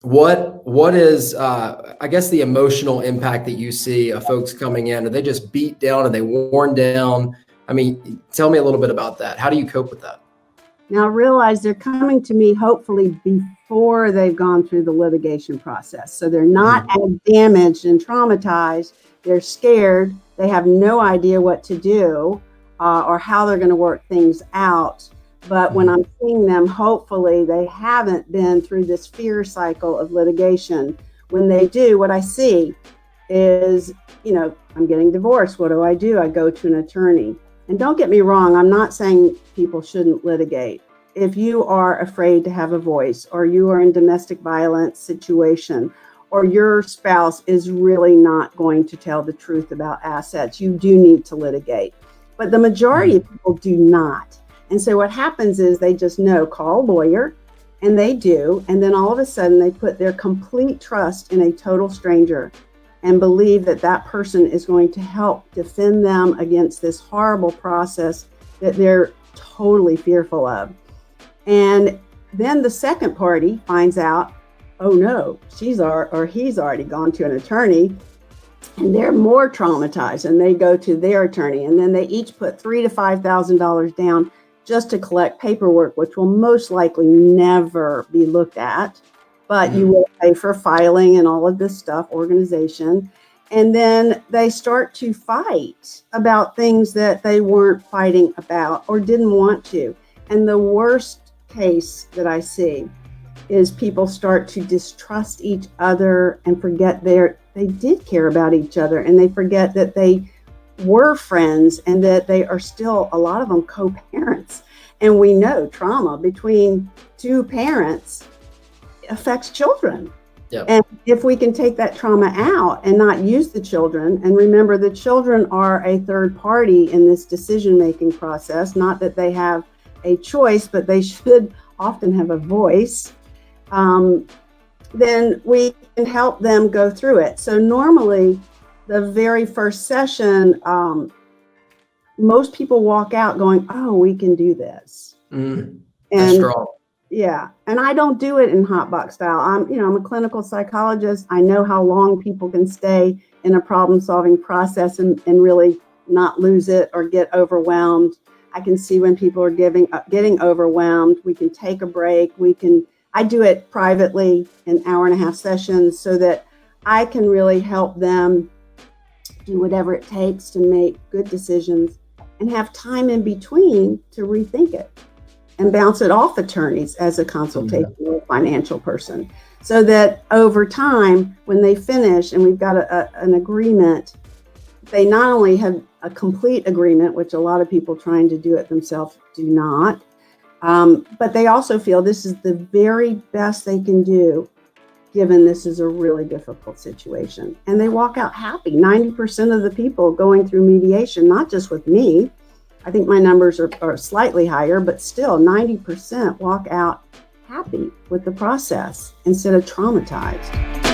What is, I guess, the emotional impact that you see of folks coming in? Are they just beat down? Are they worn down? I mean, tell me a little bit about that. How do you cope with that? Now realize they're coming to me hopefully before they've gone through the litigation process. So they're not as damaged and traumatized. They're scared. They have no idea what to do or how they're going to work things out. But when I'm seeing them, hopefully they haven't been through this fear cycle of litigation. When they do, what I see is, I'm getting divorced. What do? I go to an attorney. And don't get me wrong, I'm not saying people shouldn't litigate. If you are afraid to have a voice, or you are in domestic violence situation, or your spouse is really not going to tell the truth about assets, you do need to litigate. But the majority of people do not. And so what happens is they just know, call a lawyer, and they do. And then all of a sudden they put their complete trust in a total stranger and believe that that person is going to help defend them against this horrible process that they're totally fearful of. And then the second party finds out, oh no, he's already gone to an attorney, and they're more traumatized, and they go to their attorney, and then they each put $3,000 to $5,000 down just to collect paperwork, which will most likely never be looked at. But you will pay for filing and all of this stuff, organization. And then they start to fight about things that they weren't fighting about or didn't want to. And the worst case that I see is people start to distrust each other and forget they did care about each other, and they forget that they were friends and that they are still, a lot of them, co-parents. And we know trauma between two parents affects children. Yep. And if we can take that trauma out and not use the children, and remember the children are a third party in this decision-making process, not that they have a choice, but they should often have a voice, then we can help them go through it. So normally the very first session, most people walk out going, oh, we can do this. That's strong. Yeah. And I don't do it in hot box style. I'm a clinical psychologist. I know how long people can stay in a problem solving process and really not lose it or get overwhelmed. I can see when people are getting overwhelmed. We can take a break. I do it privately in 1.5-hour sessions so that I can really help them do whatever it takes to make good decisions and have time in between to rethink it and bounce it off attorneys as a consultation or financial person, so that over time, when they finish and we've got an agreement, they not only have a complete agreement, which a lot of people trying to do it themselves do not, but they also feel this is the very best they can do, given this is a really difficult situation. And they walk out happy. 90% of the people going through mediation, not just with me, I think my numbers are slightly higher, but still 90% walk out happy with the process instead of traumatized.